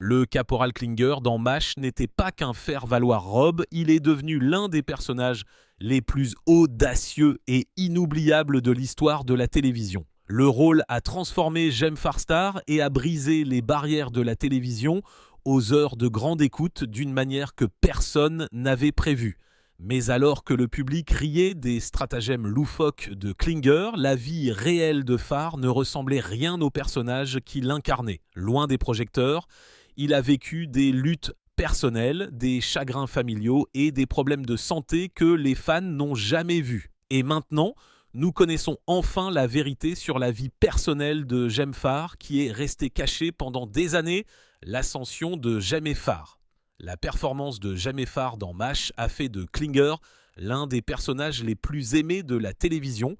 Le caporal Klinger dans MASH n'était pas qu'un faire-valoir robe, il est devenu l'un des personnages les plus audacieux et inoubliables de l'histoire de la télévision. Le rôle a transformé Jem Farstar et a brisé les barrières de la télévision aux heures de grande écoute d'une manière que personne n'avait prévue. Mais alors que le public riait des stratagèmes loufoques de Klinger, la vie réelle de Farr ne ressemblait rien au personnage qui l'incarnait. Loin des projecteurs, il a vécu des luttes personnelles, des chagrins familiaux et des problèmes de santé que les fans n'ont jamais vus. Et maintenant, nous connaissons enfin la vérité sur la vie personnelle de Jem Farr qui est restée cachée pendant des années, l'ascension de Jem Farr. La performance de Jem Farr dans MASH a fait de Klinger l'un des personnages les plus aimés de la télévision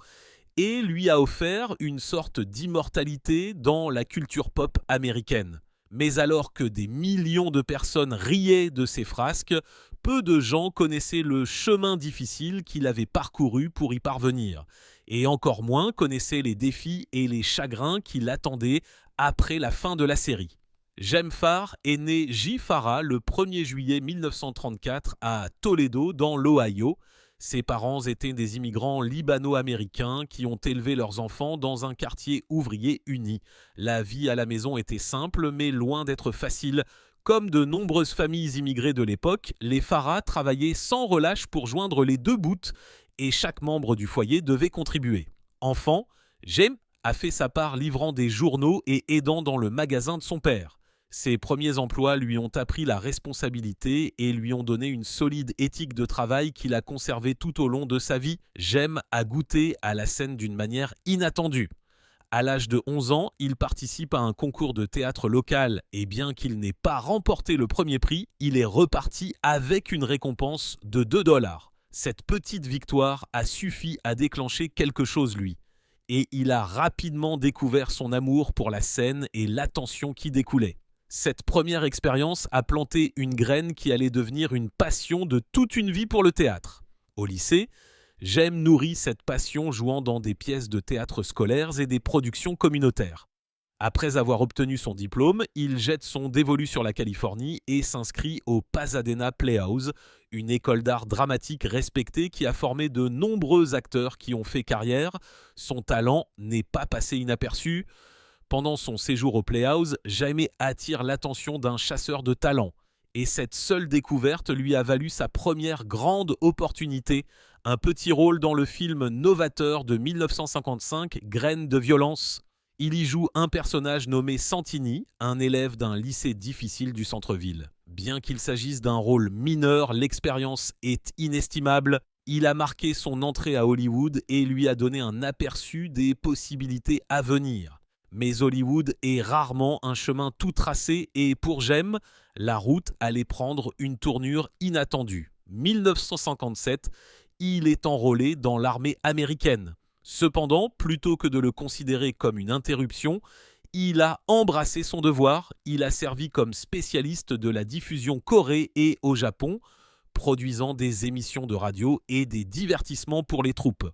et lui a offert une sorte d'immortalité dans la culture pop américaine. Mais alors que des millions de personnes riaient de ses frasques, peu de gens connaissaient le chemin difficile qu'il avait parcouru pour y parvenir. Et encore moins connaissaient les défis et les chagrins qui l'attendaient après la fin de la série. Jem Farr est né J. Farah le 1er juillet 1934 à Toledo, dans l'Ohio. Ses parents étaient des immigrants libano-américains qui ont élevé leurs enfants dans un quartier ouvrier uni. La vie à la maison était simple, mais loin d'être facile. Comme de nombreuses familles immigrées de l'époque, les Farah travaillaient sans relâche pour joindre les deux bouts et chaque membre du foyer devait contribuer. Enfant, Jem a fait sa part livrant des journaux et aidant dans le magasin de son père. Ses premiers emplois lui ont appris la responsabilité et lui ont donné une solide éthique de travail qu'il a conservée tout au long de sa vie. Jem a goûté à la scène d'une manière inattendue. À l'âge de 11 ans, il participe à un concours de théâtre local et bien qu'il n'ait pas remporté le premier prix, il est reparti avec une récompense de 2 $. Cette petite victoire a suffi à déclencher quelque chose lui. Et il a rapidement découvert son amour pour la scène et l'attention qui découlait. Cette première expérience a planté une graine qui allait devenir une passion de toute une vie pour le théâtre. Au lycée, Jem nourrit cette passion jouant dans des pièces de théâtre scolaires et des productions communautaires. Après avoir obtenu son diplôme, il jette son dévolu sur la Californie et s'inscrit au Pasadena Playhouse, une école d'art dramatique respectée qui a formé de nombreux acteurs qui ont fait carrière. Son talent n'est pas passé inaperçu. Pendant son séjour au Playhouse, Jem attire l'attention d'un chasseur de talent. Et cette seule découverte lui a valu sa première grande opportunité, un petit rôle dans le film novateur de 1955, Graines de violence. Il y joue un personnage nommé Santini, un élève d'un lycée difficile du centre-ville. Bien qu'il s'agisse d'un rôle mineur, l'expérience est inestimable. Il a marqué son entrée à Hollywood et lui a donné un aperçu des possibilités à venir. Mais Hollywood est rarement un chemin tout tracé et pour Jem, la route allait prendre une tournure inattendue. 1957, il est enrôlé dans l'armée américaine. Cependant, plutôt que de le considérer comme une interruption, il a embrassé son devoir. Il a servi comme spécialiste de la diffusion Corée et au Japon, produisant des émissions de radio et des divertissements pour les troupes.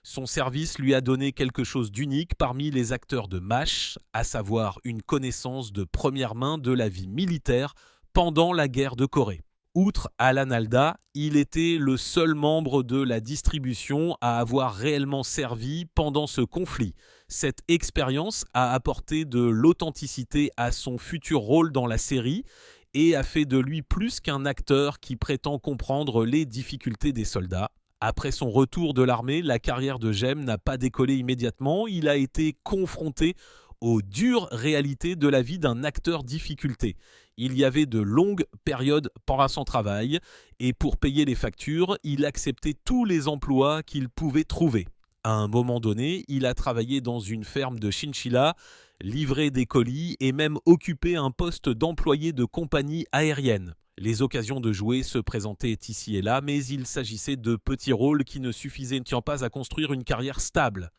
Son service lui a donné quelque chose d'unique parmi les acteurs de MASH, à savoir une connaissance de première main de la vie militaire pendant la guerre de Corée. Outre Alan Alda, il était le seul membre de la distribution à avoir réellement servi pendant ce conflit. Cette expérience a apporté de l'authenticité à son futur rôle dans la série et a fait de lui plus qu'un acteur qui prétend comprendre les difficultés des soldats. Après son retour de l'armée, la carrière de Jem n'a pas décollé immédiatement. Il a été confronté aux dures réalités de la vie d'un acteur difficulté. Il y avait de longues périodes pendant son travail et pour payer les factures, il acceptait tous les emplois qu'il pouvait trouver. À un moment donné, il a travaillé dans une ferme de chinchilla, livré des colis et même occupé un poste d'employé de compagnie aérienne. Les occasions de jouer se présentaient ici et là, mais il s'agissait de petits rôles qui ne suffisaient pas à construire une carrière stable.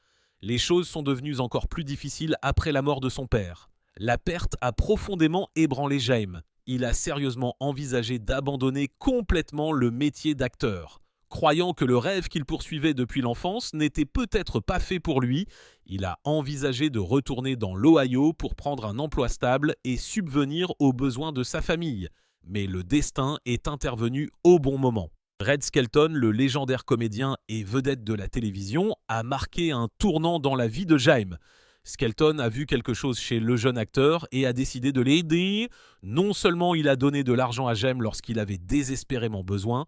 Les choses sont devenues encore plus difficiles après la mort de son père. La perte a profondément ébranlé Jem. Il a sérieusement envisagé d'abandonner complètement le métier d'acteur. Croyant que le rêve qu'il poursuivait depuis l'enfance n'était peut-être pas fait pour lui, il a envisagé de retourner dans l'Ohio pour prendre un emploi stable et subvenir aux besoins de sa famille. Mais le destin est intervenu au bon moment. Red Skelton, le légendaire comédien et vedette de la télévision, a marqué un tournant dans la vie de Jaime. Skelton a vu quelque chose chez le jeune acteur et a décidé de l'aider. Non seulement il a donné de l'argent à Jaime lorsqu'il avait désespérément besoin,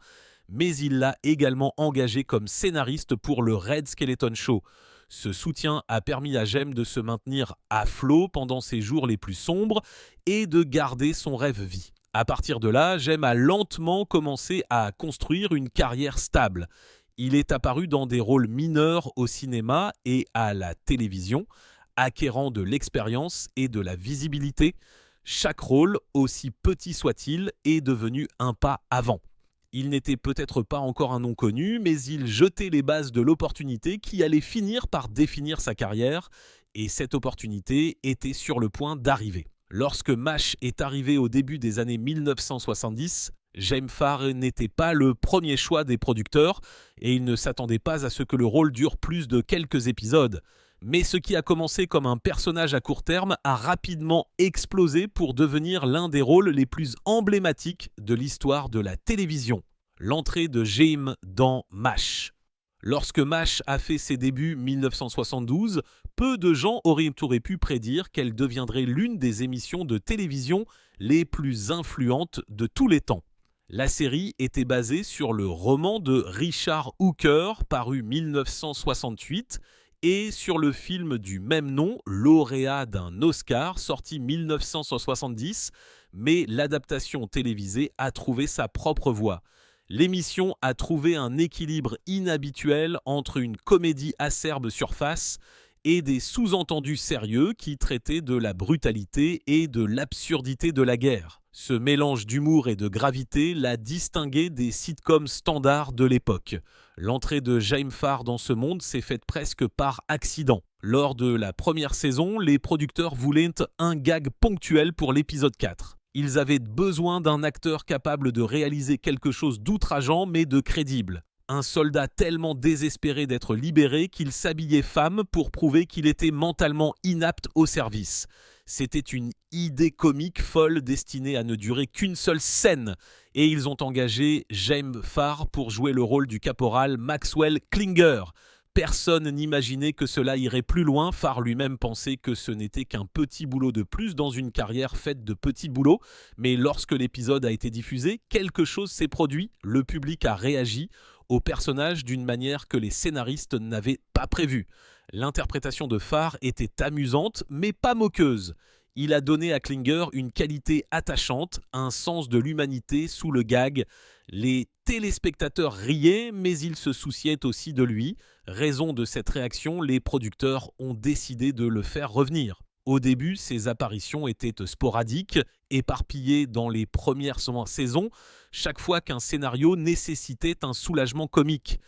mais il l'a également engagé comme scénariste pour le Red Skelton Show. Ce soutien a permis à Jaime de se maintenir à flot pendant ses jours les plus sombres et de garder son rêve vie. À partir de là, Jaime a lentement commencé à construire une carrière stable. Il est apparu dans des rôles mineurs au cinéma et à la télévision, acquérant de l'expérience et de la visibilité. Chaque rôle, aussi petit soit-il, est devenu un pas avant. Il n'était peut-être pas encore un nom connu, mais il jetait les bases de l'opportunité qui allait finir par définir sa carrière, et cette opportunité était sur le point d'arriver. Lorsque MASH est arrivé au début des années 1970, Jaime Farr n'était pas le premier choix des producteurs et il ne s'attendait pas à ce que le rôle dure plus de quelques épisodes. Mais ce qui a commencé comme un personnage à court terme a rapidement explosé pour devenir l'un des rôles les plus emblématiques de l'histoire de la télévision. L'entrée de Jaime dans MASH. Lorsque MASH a fait ses débuts 1972, peu de gens auraient pu prédire qu'elle deviendrait l'une des émissions de télévision les plus influentes de tous les temps. La série était basée sur le roman de Richard Hooker, paru 1968, et sur le film du même nom, lauréat d'un Oscar, sorti 1970, mais l'adaptation télévisée a trouvé sa propre voie. L'émission a trouvé un équilibre inhabituel entre une comédie acerbe surface et des sous-entendus sérieux qui traitaient de la brutalité et de l'absurdité de la guerre. Ce mélange d'humour et de gravité l'a distingué des sitcoms standards de l'époque. L'entrée de Jaime Farr dans ce monde s'est faite presque par accident. Lors de la première saison, les producteurs voulaient un gag ponctuel pour l'épisode 4. Ils avaient besoin d'un acteur capable de réaliser quelque chose d'outrageant mais de crédible. Un soldat tellement désespéré d'être libéré qu'il s'habillait femme pour prouver qu'il était mentalement inapte au service. C'était une idée comique folle destinée à ne durer qu'une seule scène. Et ils ont engagé Jaime Farr pour jouer le rôle du caporal Maxwell Klinger. Personne n'imaginait que cela irait plus loin. Farr lui-même pensait que ce n'était qu'un petit boulot de plus dans une carrière faite de petits boulots. Mais lorsque l'épisode a été diffusé, quelque chose s'est produit. Le public a réagi au personnage d'une manière que les scénaristes n'avaient pas prévue. L'interprétation de Farr était amusante, mais pas moqueuse. Il a donné à Klinger une qualité attachante, un sens de l'humanité sous le gag. Les téléspectateurs riaient, mais ils se souciaient aussi de lui. Raison de cette réaction, les producteurs ont décidé de le faire revenir. Au début, ses apparitions étaient sporadiques, éparpillées dans les premières saisons, chaque fois qu'un scénario nécessitait un soulagement comique.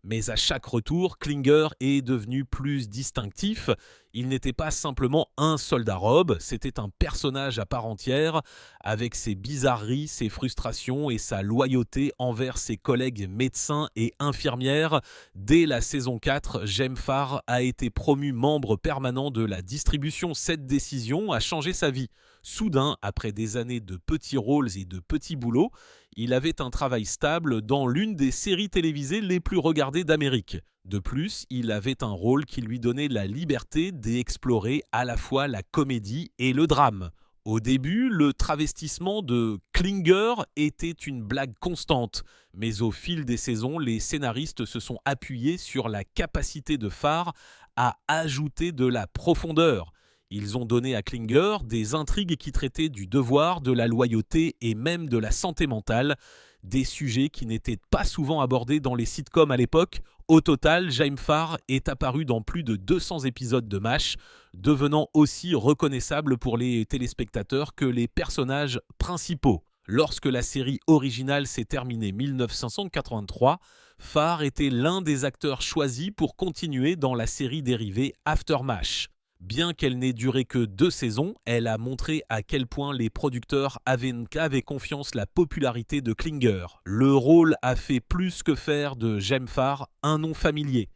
Mais à chaque retour, Klinger est devenu plus distinctif. Il n'était pas simplement un soldat robe, c'était un personnage à part entière, avec ses bizarreries, ses frustrations et sa loyauté envers ses collègues médecins et infirmières. Dès la saison 4, Jaime Farr a été promu membre permanent de la distribution. Cette décision a changé sa vie. Soudain, après des années de petits rôles et de petits boulots, il avait un travail stable dans l'une des séries télévisées les plus regardées d'Amérique. De plus, il avait un rôle qui lui donnait la liberté d'explorer à la fois la comédie et le drame. Au début, le travestissement de Klinger était une blague constante, mais au fil des saisons, les scénaristes se sont appuyés sur la capacité de Farr à ajouter de la profondeur. Ils ont donné à Klinger des intrigues qui traitaient du devoir, de la loyauté et même de la santé mentale, des sujets qui n'étaient pas souvent abordés dans les sitcoms à l'époque. Au total, Jaime Farr est apparu dans plus de 200 épisodes de MASH, devenant aussi reconnaissable pour les téléspectateurs que les personnages principaux. Lorsque la série originale s'est terminée 1983, Farr était l'un des acteurs choisis pour continuer dans la série dérivée After MASH. Bien qu'elle n'ait duré que 2 saisons, elle a montré à quel point les producteurs avaient confiance la popularité de Klinger. Le rôle a fait plus que faire de Jem Farr un nom familier.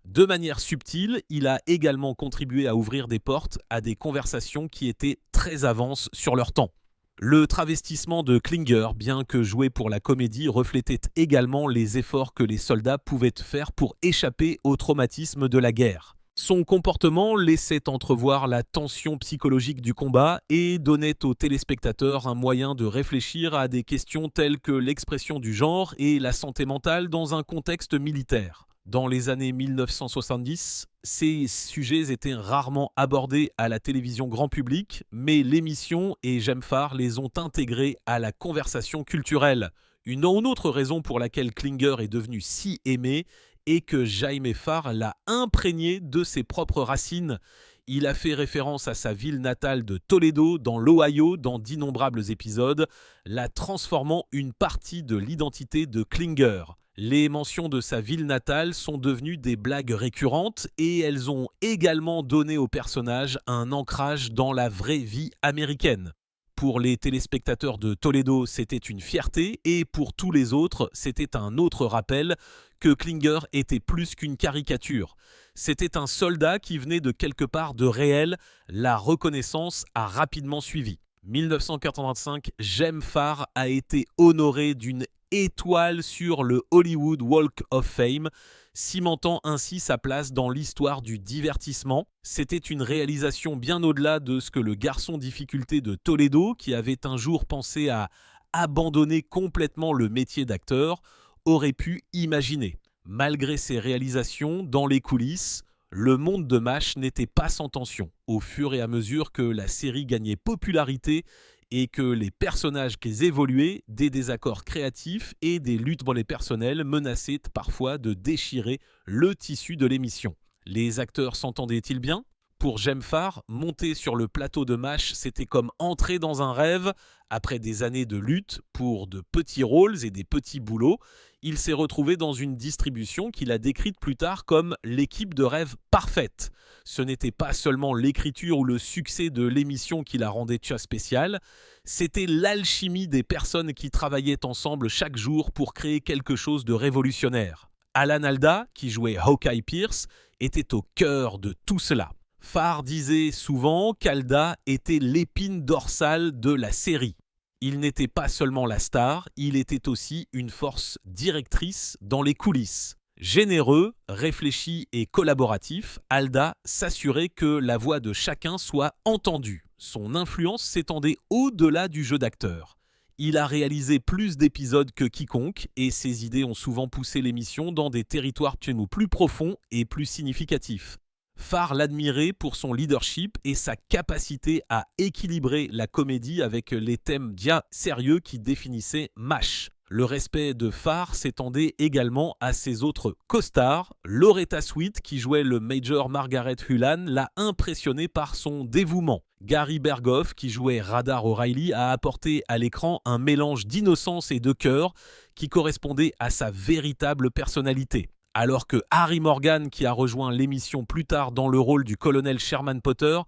De manière subtile, il a également contribué à ouvrir des portes à des conversations qui étaient très avances sur leur temps. Le travestissement de Klinger, bien que joué pour la comédie, reflétait également les efforts que les soldats pouvaient faire pour échapper au traumatisme de la guerre. Son comportement laissait entrevoir la tension psychologique du combat et donnait aux téléspectateurs un moyen de réfléchir à des questions telles que l'expression du genre et la santé mentale dans un contexte militaire. Dans les années 1970, ces sujets étaient rarement abordés à la télévision grand public, mais l'émission et Jem Farr les ont intégrés à la conversation culturelle. Une autre raison pour laquelle Klinger est devenu si aimé est que Jaime Farr l'a imprégné de ses propres racines. Il a fait référence à sa ville natale de Toledo, dans l'Ohio, dans d'innombrables épisodes, la transformant une partie de l'identité de Klinger. Les mentions de sa ville natale sont devenues des blagues récurrentes et elles ont également donné au personnage un ancrage dans la vraie vie américaine. Pour les téléspectateurs de Toledo, c'était une fierté et pour tous les autres, c'était un autre rappel que Klinger était plus qu'une caricature. C'était un soldat qui venait de quelque part de réel. La reconnaissance a rapidement suivi. 1985, Jem Farr a été honoré d'une étoile sur le Hollywood Walk of Fame, cimentant ainsi sa place dans l'histoire du divertissement. C'était une réalisation bien au-delà de ce que le garçon difficulté de Toledo, qui avait un jour pensé à abandonner complètement le métier d'acteur, aurait pu imaginer. Malgré ses réalisations, dans les coulisses, le monde de MASH n'était pas sans tension. Au fur et à mesure que la série gagnait popularité et que les personnages qui évoluaient, des désaccords créatifs et des luttes pour les personnels menaçaient parfois de déchirer le tissu de l'émission. Les acteurs s'entendaient-ils bien ? Pour Jem Farr, monter sur le plateau de MASH, c'était comme entrer dans un rêve. Après des années de lutte pour de petits rôles et des petits boulots, il s'est retrouvé dans une distribution qu'il a décrite plus tard comme l'équipe de rêve parfaite. Ce n'était pas seulement l'écriture ou le succès de l'émission qui la rendait spéciale, c'était l'alchimie des personnes qui travaillaient ensemble chaque jour pour créer quelque chose de révolutionnaire. Alan Alda, qui jouait Hawkeye Pierce, était au cœur de tout cela. Farr disait souvent qu'Alda était l'épine dorsale de la série. Il n'était pas seulement la star, il était aussi une force directrice dans les coulisses. Généreux, réfléchi et collaboratif, Alda s'assurait que la voix de chacun soit entendue. Son influence s'étendait au-delà du jeu d'acteur. Il a réalisé plus d'épisodes que quiconque et ses idées ont souvent poussé l'émission dans des territoires plus profonds et plus significatifs. Farr l'admirait pour son leadership et sa capacité à équilibrer la comédie avec les thèmes bien sérieux qui définissaient MASH. Le respect de Farr s'étendait également à ses autres co-stars. Loretta Swit, qui jouait le Major Margaret Hulan, l'a impressionné par son dévouement. Gary Berghoff, qui jouait Radar O'Reilly, a apporté à l'écran un mélange d'innocence et de cœur qui correspondait à sa véritable personnalité. Alors que Harry Morgan, qui a rejoint l'émission plus tard dans le rôle du colonel Sherman Potter,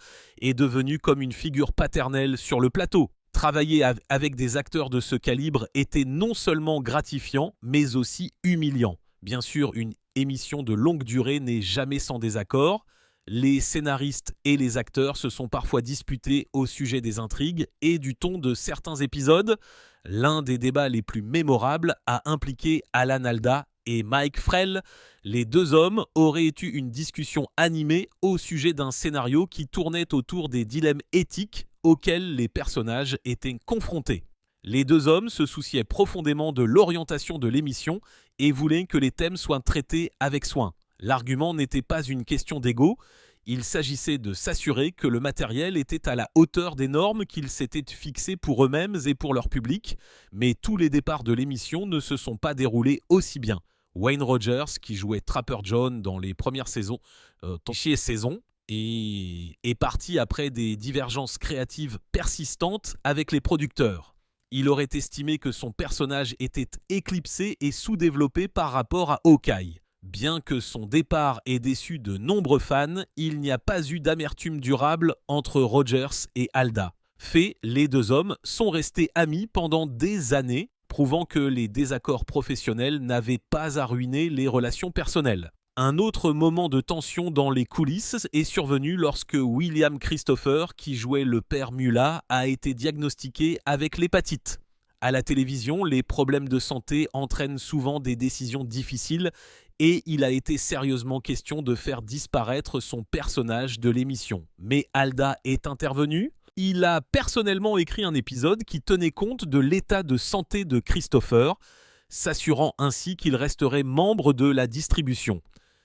est devenu comme une figure paternelle sur le plateau. Travailler avec des acteurs de ce calibre était non seulement gratifiant, mais aussi humiliant. Bien sûr, une émission de longue durée n'est jamais sans désaccord. Les scénaristes et les acteurs se sont parfois disputés au sujet des intrigues et du ton de certains épisodes. L'un des débats les plus mémorables a impliqué Alan Alda et Mike Frell. Les deux hommes auraient eu une discussion animée au sujet d'un scénario qui tournait autour des dilemmes éthiques auxquels les personnages étaient confrontés. Les deux hommes se souciaient profondément de l'orientation de l'émission et voulaient que les thèmes soient traités avec soin. L'argument n'était pas une question d'ego, il s'agissait de s'assurer que le matériel était à la hauteur des normes qu'ils s'étaient fixées pour eux-mêmes et pour leur public, mais tous les départs de l'émission ne se sont pas déroulés aussi bien. Wayne Rogers, qui jouait Trapper John dans les premières saisons, est parti après des divergences créatives persistantes avec les producteurs. Il aurait estimé que son personnage était éclipsé et sous-développé par rapport à Hawkeye. Bien que son départ ait déçu de nombreux fans, il n'y a pas eu d'amertume durable entre Rogers et Alda. Fait, les deux hommes sont restés amis pendant des années, prouvant que les désaccords professionnels n'avaient pas à ruiner les relations personnelles. Un autre moment de tension dans les coulisses est survenu lorsque William Christopher, qui jouait le père Mula, a été diagnostiqué avec l'hépatite. À la télévision, les problèmes de santé entraînent souvent des décisions difficiles et il a été sérieusement question de faire disparaître son personnage de l'émission. Mais Alda est intervenu. Il a personnellement écrit un épisode qui tenait compte de l'état de santé de Christopher, s'assurant ainsi qu'il resterait membre de la distribution.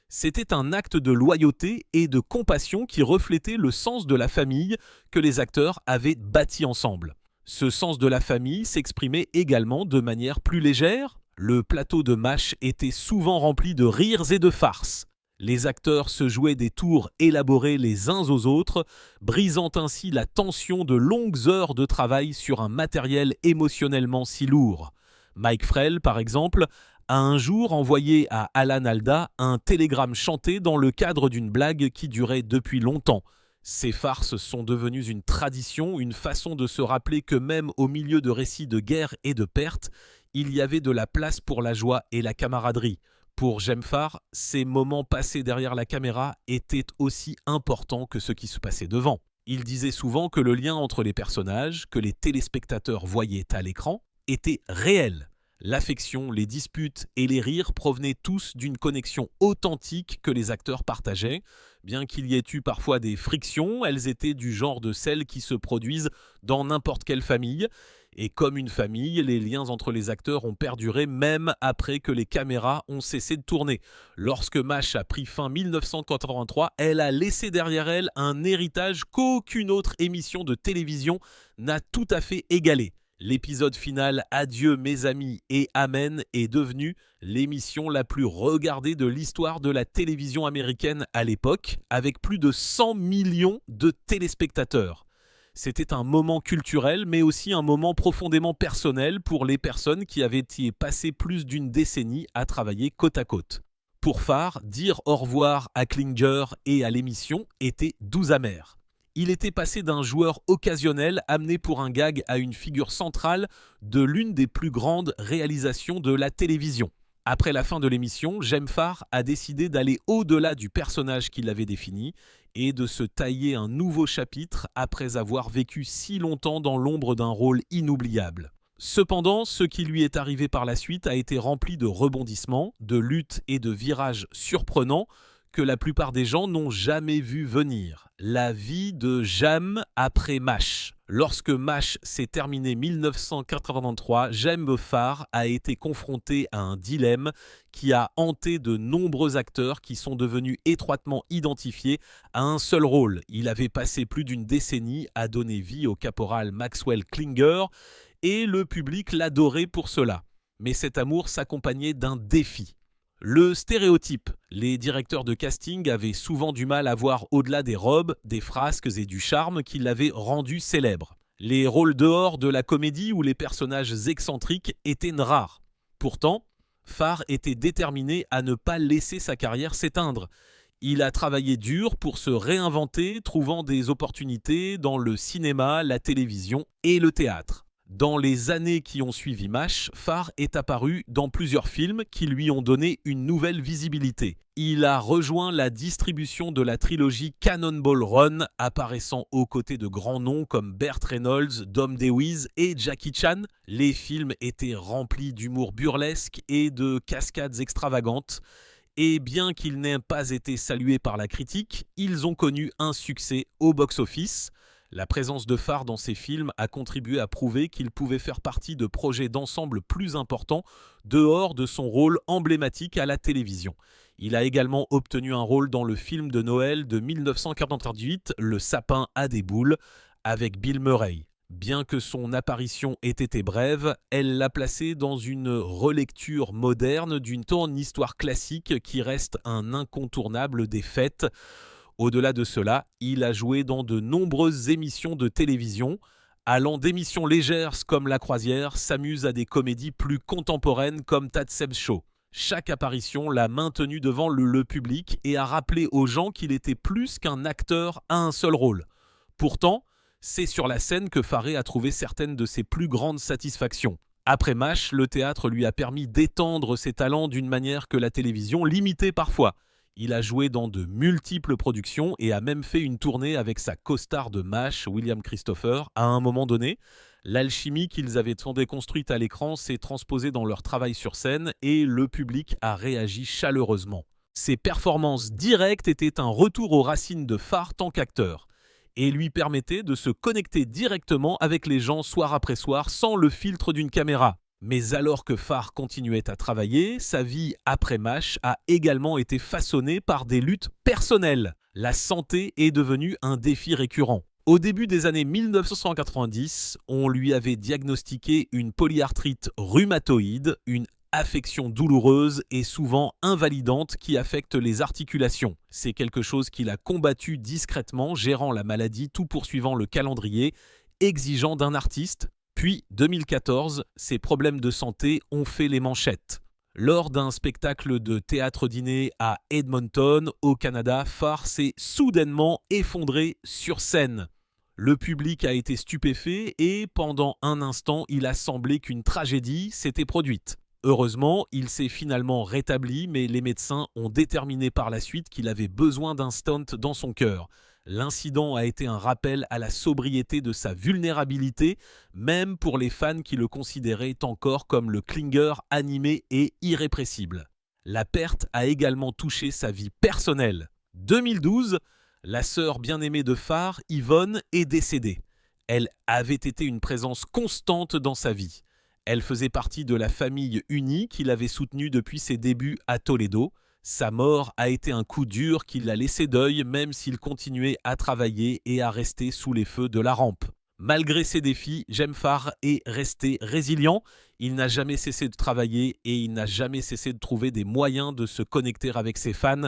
C'était un acte de loyauté et de compassion qui reflétait le sens de la famille que les acteurs avaient bâti ensemble. Ce sens de la famille s'exprimait également de manière plus légère. Le plateau de MASH était souvent rempli de rires et de farces. Les acteurs se jouaient des tours élaborés les uns aux autres, brisant ainsi la tension de longues heures de travail sur un matériel émotionnellement si lourd. Mike Frell, par exemple, a un jour envoyé à Alan Alda un télégramme chanté dans le cadre d'une blague qui durait depuis longtemps. Ces farces sont devenues une tradition, une façon de se rappeler que même au milieu de récits de guerre et de pertes, il y avait de la place pour la joie et la camaraderie. Pour Gemfar, ces moments passés derrière la caméra étaient aussi importants que ceux qui se passaient devant. Il disait souvent que le lien entre les personnages, que les téléspectateurs voyaient à l'écran, était réel. L'affection, les disputes et les rires provenaient tous d'une connexion authentique que les acteurs partageaient. Bien qu'il y ait eu parfois des frictions, elles étaient du genre de celles qui se produisent dans n'importe quelle famille. Et comme une famille, les liens entre les acteurs ont perduré même après que les caméras ont cessé de tourner. Lorsque MASH a pris fin 1983, elle a laissé derrière elle un héritage qu'aucune autre émission de télévision n'a tout à fait égalé. L'épisode final Adieu mes amis et Amen est devenu l'émission la plus regardée de l'histoire de la télévision américaine à l'époque, avec plus de 100 millions de téléspectateurs. C'était un moment culturel, mais aussi un moment profondément personnel pour les personnes qui avaient y passé plus d'une décennie à travailler côte à côte. Pour Farr, dire au revoir à Klinger et à l'émission était doux amer. Il était passé d'un joueur occasionnel amené pour un gag à une figure centrale de l'une des plus grandes réalisations de la télévision. Après la fin de l'émission, Gemfar a décidé d'aller au-delà du personnage qu'il avait défini et de se tailler un nouveau chapitre après avoir vécu si longtemps dans l'ombre d'un rôle inoubliable. Cependant, ce qui lui est arrivé par la suite a été rempli de rebondissements, de luttes et de virages surprenants que la plupart des gens n'ont jamais vu venir. La vie de Jam après MASH. Lorsque MASH s'est terminé 1983, Gemfar a été confronté à un dilemme qui a hanté de nombreux acteurs qui sont devenus étroitement identifiés à un seul rôle. Il avait passé plus d'une décennie à donner vie au caporal Maxwell Klinger et le public l'adorait pour cela. Mais cet amour s'accompagnait d'un défi. Le stéréotype. Les directeurs de casting avaient souvent du mal à voir au-delà des robes, des frasques et du charme qui l'avaient rendu célèbre. Les rôles dehors de la comédie où les personnages excentriques étaient rares. Pourtant, Farr était déterminé à ne pas laisser sa carrière s'éteindre. Il a travaillé dur pour se réinventer, trouvant des opportunités dans le cinéma, la télévision et le théâtre. Dans les années qui ont suivi MASH, Farr est apparu dans plusieurs films qui lui ont donné une nouvelle visibilité. Il a rejoint la distribution de la trilogie Cannonball Run, apparaissant aux côtés de grands noms comme Burt Reynolds, Dom DeWitt et Jackie Chan. Les films étaient remplis d'humour burlesque et de cascades extravagantes. Et bien qu'ils n'aient pas été salués par la critique, ils ont connu un succès au box-office. La présence de Farr dans ces films a contribué à prouver qu'il pouvait faire partie de projets d'ensemble plus importants dehors de son rôle emblématique à la télévision. Il a également obtenu un rôle dans le film de Noël de 1948, Le sapin à des boules, avec Bill Murray. Bien que son apparition ait été brève, elle l'a placé dans une relecture moderne d'une histoire classique qui reste un incontournable des fêtes. Au-delà de cela, il a joué dans de nombreuses émissions de télévision, allant d'émissions légères comme La Croisière, s'amuse à des comédies plus contemporaines comme Tad Seb's Show. Chaque apparition l'a maintenu devant le public et a rappelé aux gens qu'il était plus qu'un acteur à un seul rôle. Pourtant, c'est sur la scène que Farré a trouvé certaines de ses plus grandes satisfactions. Après MASH, le théâtre lui a permis d'étendre ses talents d'une manière que la télévision limitait parfois. Il a joué dans de multiples productions et a même fait une tournée avec sa co-star de MASH, William Christopher, à un moment donné. L'alchimie qu'ils avaient tant déconstruite à l'écran s'est transposée dans leur travail sur scène et le public a réagi chaleureusement. Ses performances directes étaient un retour aux racines de Farr tant qu'acteur et lui permettaient de se connecter directement avec les gens soir après soir sans le filtre d'une caméra. Mais alors que Farr continuait à travailler, sa vie après MASH a également été façonnée par des luttes personnelles. La santé est devenue un défi récurrent. Au début des années 1990, on lui avait diagnostiqué une polyarthrite rhumatoïde, une affection douloureuse et souvent invalidante qui affecte les articulations. C'est quelque chose qu'il a combattu discrètement, gérant la maladie tout poursuivant le calendrier exigeant d'un artiste. Puis, 2014, ses problèmes de santé ont fait les manchettes. Lors d'un spectacle de théâtre-dîner à Edmonton, au Canada, Farr s'est soudainement effondré sur scène. Le public a été stupéfait et, pendant un instant, il a semblé qu'une tragédie s'était produite. Heureusement, il s'est finalement rétabli, mais les médecins ont déterminé par la suite qu'il avait besoin d'un stunt dans son cœur. L'incident a été un rappel à la sobriété de sa vulnérabilité, même pour les fans qui le considéraient encore comme le Klinger animé et irrépressible. La perte a également touché sa vie personnelle. 2012, la sœur bien-aimée de Farr, Yvonne, est décédée. Elle avait été une présence constante dans sa vie. Elle faisait partie de la famille unie qu'il avait soutenue depuis ses débuts à Toledo. Sa mort a été un coup dur qui l'a laissé deuil même s'il continuait à travailler et à rester sous les feux de la rampe. Malgré ses défis, Jem Farr est resté résilient. Il n'a jamais cessé de travailler et il n'a jamais cessé de trouver des moyens de se connecter avec ses fans,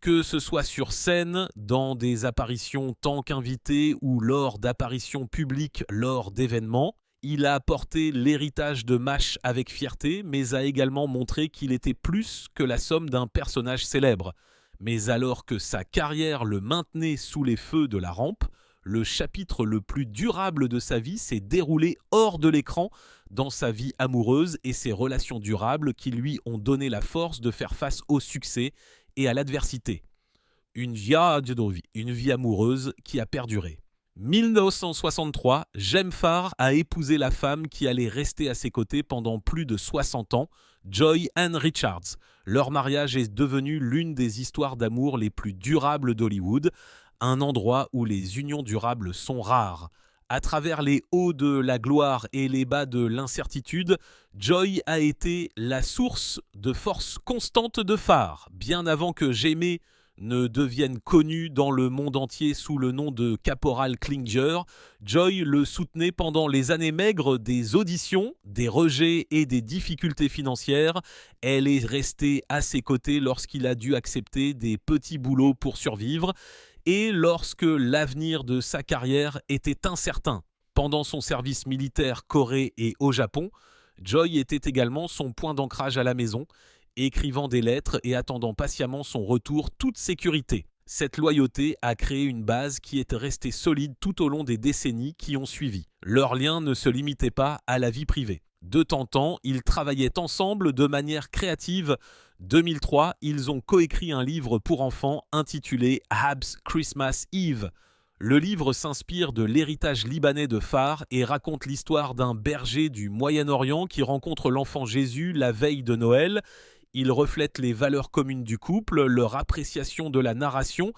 que ce soit sur scène, dans des apparitions tant qu'invité ou lors d'apparitions publiques lors d'événements. Il a apporté l'héritage de MASH avec fierté, mais a également montré qu'il était plus que la somme d'un personnage célèbre. Mais alors que sa carrière le maintenait sous les feux de la rampe, le chapitre le plus durable de sa vie s'est déroulé hors de l'écran, dans sa vie amoureuse et ses relations durables qui lui ont donné la force de faire face au succès et à l'adversité. Une vie amoureuse qui a perduré. 1963, Jem Farr a épousé la femme qui allait rester à ses côtés pendant plus de 60 ans, Joy Ann Richards. Leur mariage est devenu l'une des histoires d'amour les plus durables d'Hollywood, un endroit où les unions durables sont rares. À travers les hauts de la gloire et les bas de l'incertitude, Joy a été la source de force constante de Farr, bien avant que Jamie ne devienne connu dans le monde entier sous le nom de Caporal Klinger. Joy le soutenait pendant les années maigres des auditions, des rejets et des difficultés financières. Elle est restée à ses côtés lorsqu'il a dû accepter des petits boulots pour survivre et lorsque l'avenir de sa carrière était incertain. Pendant son service militaire Corée et au Japon, Joy était également son point d'ancrage à la maison, écrivant des lettres et attendant patiemment son retour toute sécurité. Cette loyauté a créé une base qui est restée solide tout au long des décennies qui ont suivi. Leur lien ne se limitait pas à la vie privée. De temps en temps, ils travaillaient ensemble de manière créative. 2003, ils ont coécrit un livre pour enfants intitulé Hab's Christmas Eve. Le livre s'inspire de l'héritage libanais de Farr et raconte l'histoire d'un berger du Moyen-Orient qui rencontre l'enfant Jésus la veille de Noël. Il reflète les valeurs communes du couple, leur appréciation de la narration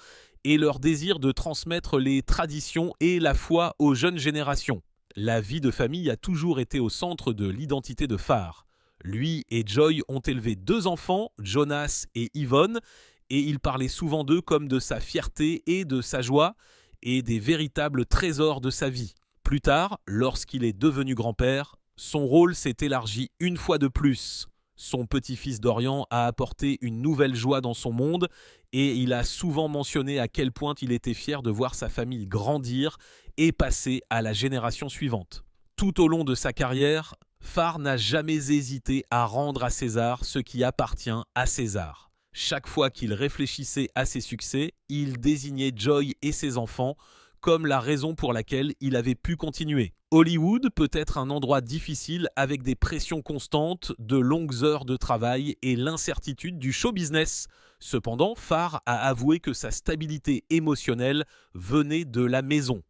et leur désir de transmettre les traditions et la foi aux jeunes générations. La vie de famille a toujours été au centre de l'identité de Farr. Lui et Joy ont élevé 2 enfants, Jonas et Yvonne, et il parlait souvent d'eux comme de sa fierté et de sa joie, et des véritables trésors de sa vie. Plus tard, lorsqu'il est devenu grand-père, son rôle s'est élargi une fois de plus. Son petit-fils Dorian a apporté une nouvelle joie dans son monde et il a souvent mentionné à quel point il était fier de voir sa famille grandir et passer à la génération suivante. Tout au long de sa carrière, Farr n'a jamais hésité à rendre à César ce qui appartient à César. Chaque fois qu'il réfléchissait à ses succès, il désignait Joy et ses enfants comme la raison pour laquelle il avait pu continuer. Hollywood peut être un endroit difficile avec des pressions constantes, de longues heures de travail et l'incertitude du show business. Cependant, Farr a avoué que sa stabilité émotionnelle venait de la maison.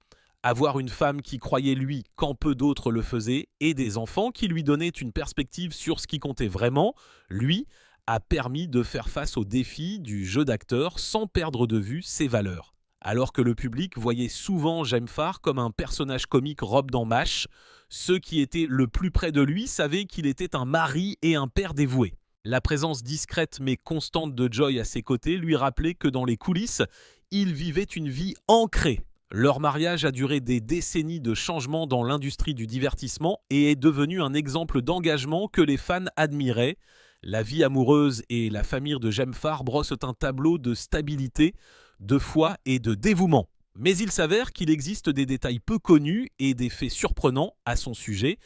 Avoir une femme qui croyait lui quand peu d'autres le faisaient et des enfants qui lui donnaient une perspective sur ce qui comptait vraiment, lui, a permis de faire face aux défis du jeu d'acteur sans perdre de vue ses valeurs. Alors que le public voyait souvent James Farr comme un personnage comique robe dans MASH, ceux qui étaient le plus près de lui savaient qu'il était un mari et un père dévoué. La présence discrète mais constante de Joy à ses côtés lui rappelait que dans les coulisses, il vivait une vie ancrée. Leur mariage a duré des décennies de changements dans l'industrie du divertissement et est devenu un exemple d'engagement que les fans admiraient. La vie amoureuse et la famille de James Farr brossent un tableau de stabilité, de foi et de dévouement. Mais il s'avère qu'il existe des détails peu connus et des faits surprenants à son sujet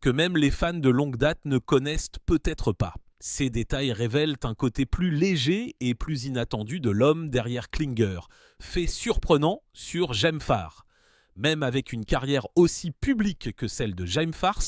que même les fans de longue date ne connaissent peut-être pas. Ces détails révèlent un côté plus léger et plus inattendu de l'homme derrière Klinger, fait surprenant sur James Farr. Même avec une carrière aussi publique que celle de James Farr,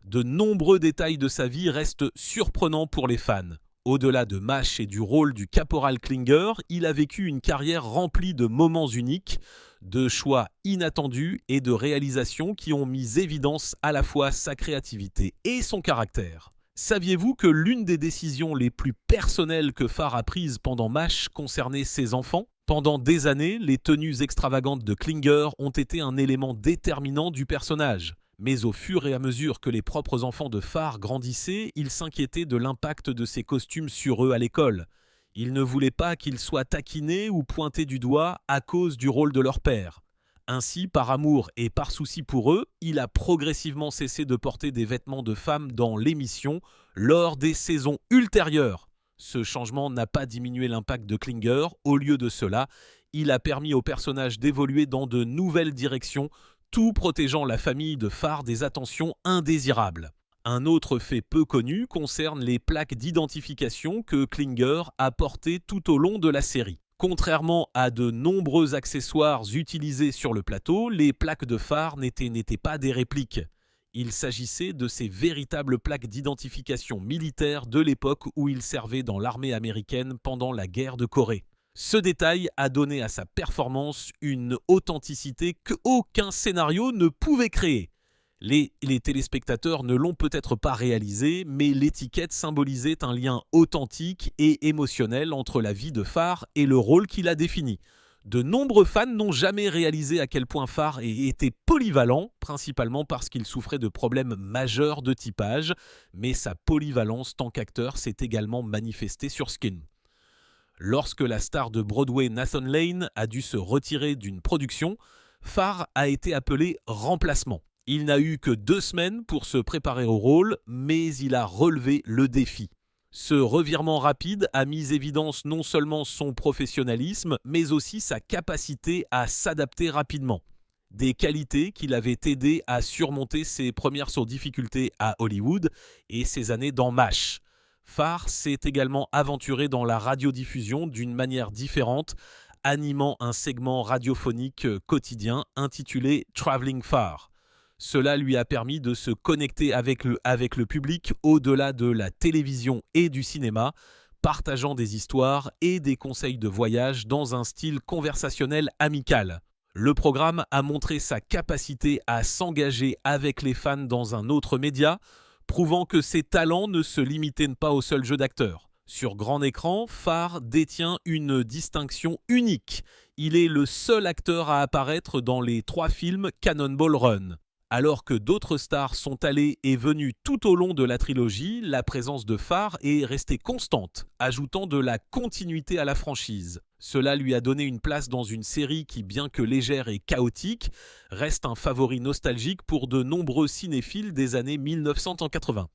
de nombreux détails de sa vie restent surprenants pour les fans. Au-delà de MASH et du rôle du caporal Klinger, il a vécu une carrière remplie de moments uniques, de choix inattendus et de réalisations qui ont mis évidence à la fois sa créativité et son caractère. Saviez-vous que l'une des décisions les plus personnelles que Farr a prises pendant MASH concernait ses enfants ? Pendant des années, les tenues extravagantes de Klinger ont été un élément déterminant du personnage. Mais au fur et à mesure que les propres enfants de Farr grandissaient, ils s'inquiétaient de l'impact de ces costumes sur eux à l'école. Ils ne voulaient pas qu'ils soient taquinés ou pointés du doigt à cause du rôle de leur père. Ainsi, par amour et par souci pour eux, il a progressivement cessé de porter des vêtements de femme dans l'émission lors des saisons ultérieures. Ce changement n'a pas diminué l'impact de Klinger, au lieu de cela, il a permis au personnage d'évoluer dans de nouvelles directions, tout protégeant la famille de Farr des attentions indésirables. Un autre fait peu connu concerne les plaques d'identification que Klinger a portées tout au long de la série. Contrairement à de nombreux accessoires utilisés sur le plateau, les plaques de Farr n'étaient pas des répliques. Il s'agissait de ces véritables plaques d'identification militaire de l'époque où il servait dans l'armée américaine pendant la guerre de Corée. Ce détail a donné à sa performance une authenticité qu'aucun scénario ne pouvait créer. Les téléspectateurs ne l'ont peut-être pas réalisé, mais l'étiquette symbolisait un lien authentique et émotionnel entre la vie de Farr et le rôle qu'il a défini. De nombreux fans n'ont jamais réalisé à quel point Farr était polyvalent, principalement parce qu'il souffrait de problèmes majeurs de typage, mais sa polyvalence tant qu'acteur s'est également manifestée sur Skin. Lorsque la star de Broadway Nathan Lane a dû se retirer d'une production, Farr a été appelé remplacement. Il n'a eu que 2 semaines pour se préparer au rôle, mais il a relevé le défi. Ce revirement rapide a mis évidence non seulement son professionnalisme, mais aussi sa capacité à s'adapter rapidement. Des qualités qui l'avaient aidé à surmonter ses premières difficultés à Hollywood et ses années dans MASH. Farr s'est également aventuré dans la radiodiffusion d'une manière différente, animant un segment radiophonique quotidien intitulé Traveling Farr. Cela lui a permis de se connecter avec le public au-delà de la télévision et du cinéma, partageant des histoires et des conseils de voyage dans un style conversationnel amical. Le programme a montré sa capacité à s'engager avec les fans dans un autre média, prouvant que ses talents ne se limitaient pas au seul jeu d'acteur. Sur grand écran, Farr détient une distinction unique. Il est le seul acteur à apparaître dans les 3 films Cannonball Run. Alors que d'autres stars sont allées et venues tout au long de la trilogie, la présence de Farr est restée constante, ajoutant de la continuité à la franchise. Cela lui a donné une place dans une série qui, bien que légère et chaotique, reste un favori nostalgique pour de nombreux cinéphiles des années 1980.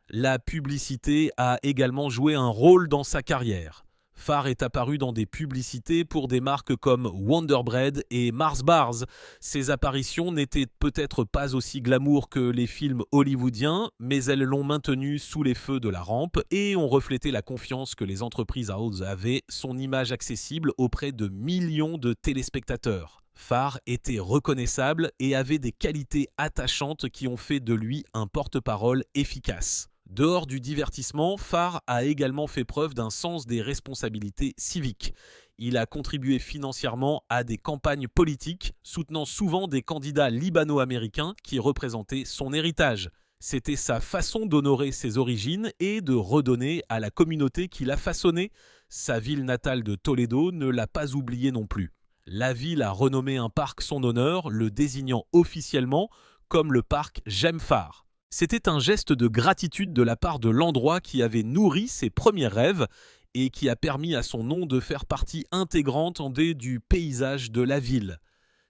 La publicité a également joué un rôle dans sa carrière. Farr est apparu dans des publicités pour des marques comme Wonder Bread et Mars Bars. Ses apparitions n'étaient peut-être pas aussi glamour que les films hollywoodiens, mais elles l'ont maintenu sous les feux de la rampe et ont reflété la confiance que les entreprises à Oz avaient, son image accessible auprès de millions de téléspectateurs. Farr était reconnaissable et avait des qualités attachantes qui ont fait de lui un porte-parole efficace. Dehors du divertissement, Farr a également fait preuve d'un sens des responsabilités civiques. Il a contribué financièrement à des campagnes politiques, soutenant souvent des candidats libano-américains qui représentaient son héritage. C'était sa façon d'honorer ses origines et de redonner à la communauté qui l'a façonné. Sa ville natale de Toledo ne l'a pas oublié non plus. La ville a renommé un parc son honneur, le désignant officiellement comme le parc Jem Farr. C'était un geste de gratitude de la part de l'endroit qui avait nourri ses premiers rêves et qui a permis à son nom de faire partie intégrante du paysage de la ville.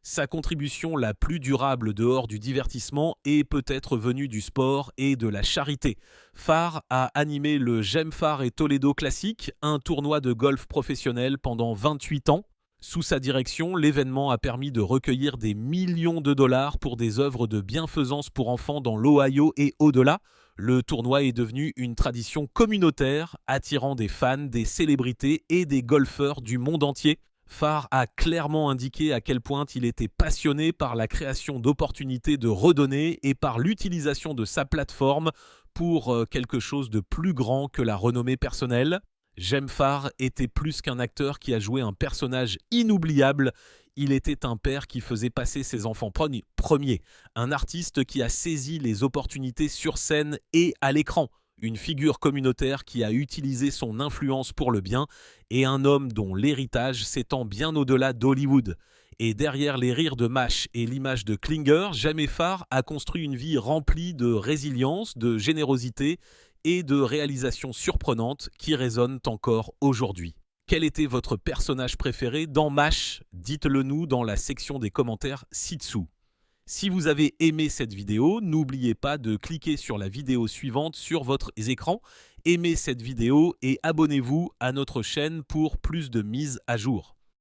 Sa contribution la plus durable dehors du divertissement est peut-être venue du sport et de la charité. Farr a animé le Jem Farr et Toledo Classic, un tournoi de golf professionnel pendant 28 ans. Sous sa direction, l'événement a permis de recueillir des millions de dollars pour des œuvres de bienfaisance pour enfants dans l'Ohio et au-delà. Le tournoi est devenu une tradition communautaire, attirant des fans, des célébrités et des golfeurs du monde entier. Farr a clairement indiqué à quel point il était passionné par la création d'opportunités de redonner et par l'utilisation de sa plateforme pour quelque chose de plus grand que la renommée personnelle. Jem Farr était plus qu'un acteur qui a joué un personnage inoubliable. Il était un père qui faisait passer ses enfants premiers, un artiste qui a saisi les opportunités sur scène et à l'écran, une figure communautaire qui a utilisé son influence pour le bien et un homme dont l'héritage s'étend bien au-delà d'Hollywood. Et derrière les rires de Mash et l'image de Klinger, Jem Farr a construit une vie remplie de résilience, de générosité et de réalisations surprenantes qui résonnent encore aujourd'hui. Quel était votre personnage préféré dans MASH? Dites-le nous dans la section des commentaires ci-dessous. Si vous avez aimé cette vidéo, n'oubliez pas de cliquer sur la vidéo suivante sur votre écran, aimez cette vidéo et abonnez-vous à notre chaîne pour plus de mises à jour.